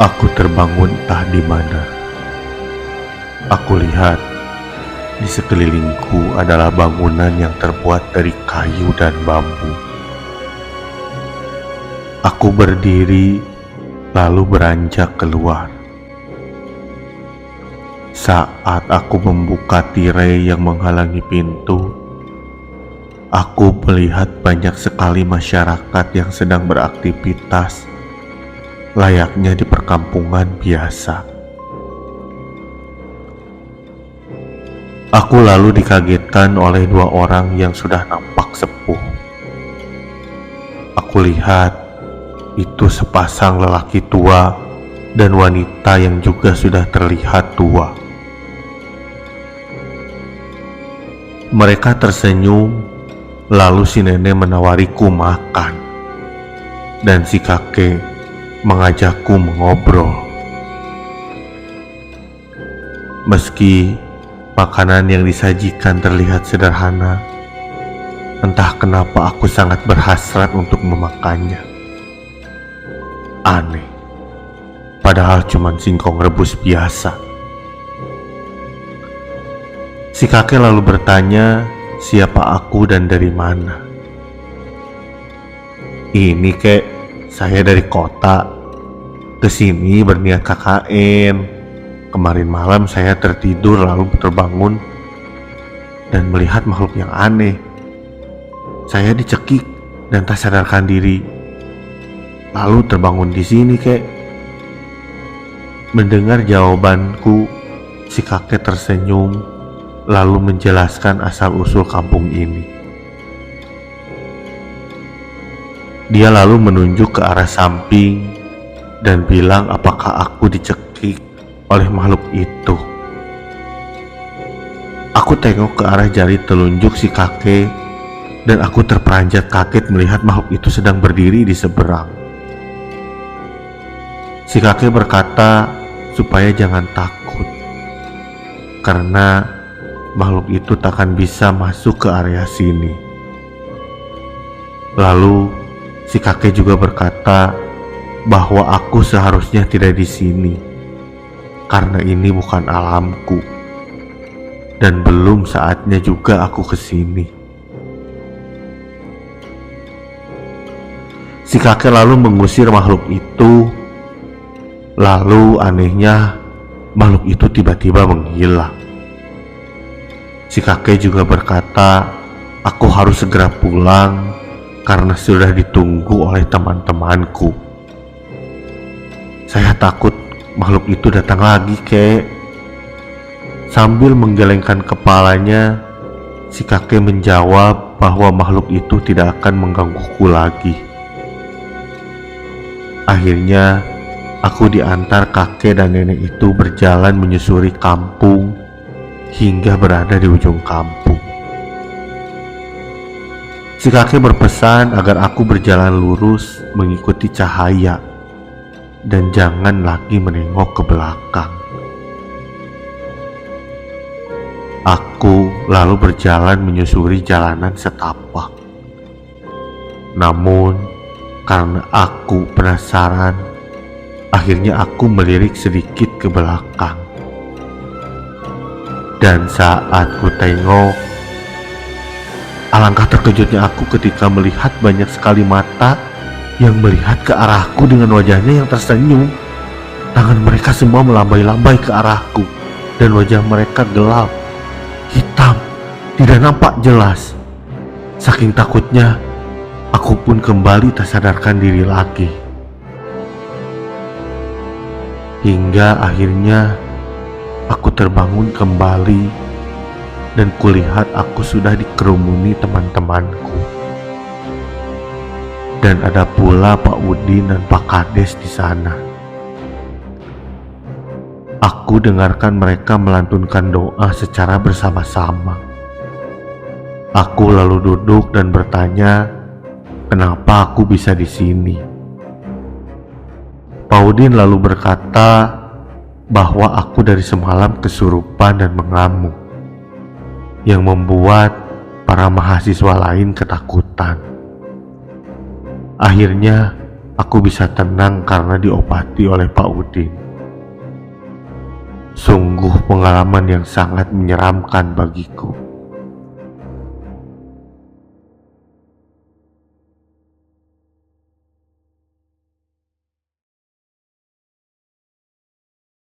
Aku terbangun entah di mana. Aku lihat di sekelilingku adalah bangunan yang terbuat dari kayu dan bambu. Aku berdiri lalu beranjak keluar. Saat aku membuka tirai yang menghalangi pintu, aku melihat banyak sekali masyarakat yang sedang beraktivitas layaknya di perkampungan biasa. Aku lalu dikagetkan oleh dua orang yang sudah nampak sepuh. Aku lihat itu sepasang lelaki tua dan wanita yang juga sudah terlihat tua. Mereka tersenyum, lalu si nenek menawariku makan, dan si kakek mengajakku mengobrol. Meski makanan yang disajikan terlihat sederhana, entah kenapa aku sangat berhasrat untuk memakannya. Aneh, padahal cuma singkong rebus biasa. Si kakek lalu bertanya siapa aku dan dari mana. Ini kek, saya dari kota, kesini berniat KKN. Kemarin malam saya tertidur lalu terbangun dan melihat makhluk yang aneh. Saya dicekik dan tak sadarkan diri. Lalu terbangun di sini, kek. Mendengar jawabanku, si kakek tersenyum lalu menjelaskan asal-usul kampung ini. Dia lalu menunjuk ke arah samping dan bilang apakah aku dicekik oleh makhluk itu. Aku tengok ke arah jari telunjuk si kakek dan aku terperanjat kaget melihat makhluk itu sedang berdiri di seberang. Si kakek berkata supaya jangan takut karena makhluk itu takkan bisa masuk ke area sini. Lalu si kakek juga berkata bahwa aku seharusnya tidak di sini karena ini bukan alamku dan belum saatnya juga aku ke sini. Si kakek lalu mengusir makhluk itu. Lalu anehnya makhluk itu tiba-tiba menghilang. Si kakek juga berkata aku harus segera pulang karena sudah ditunggu oleh teman-temanku. Saya takut makhluk itu datang lagi, kek. Sambil menggelengkan kepalanya, si kakek menjawab bahwa makhluk itu tidak akan menggangguku lagi. Akhirnya aku diantar kakek dan nenek itu berjalan menyusuri kampung hingga berada di ujung kampung. Si kakek berpesan agar aku berjalan lurus mengikuti cahaya dan jangan lagi menengok ke belakang. Aku lalu berjalan menyusuri jalanan setapak. Namun karena aku penasaran, akhirnya aku melirik sedikit ke belakang. Dan saat ku tengok, alangkah terkejutnya aku ketika melihat banyak sekali mata yang melihat ke arahku dengan wajahnya yang tersenyum. Tangan mereka semua melambai-lambai ke arahku dan wajah mereka gelap, hitam, tidak nampak jelas. Saking takutnya, aku pun kembali tak sadarkan diri lagi. Hingga akhirnya aku terbangun kembali dan kulihat aku sudah dikerumuni teman-temanku. Dan ada pula Pak Udin dan Pak Kades di sana. Aku dengarkan mereka melantunkan doa secara bersama-sama. Aku lalu duduk dan bertanya, kenapa aku bisa di sini? Pak Udin lalu berkata bahwa aku dari semalam kesurupan dan mengamuk, yang membuat para mahasiswa lain ketakutan. Akhirnya Aku bisa tenang karena diobati oleh Pak Udin. Sungguh pengalaman yang sangat menyeramkan bagiku.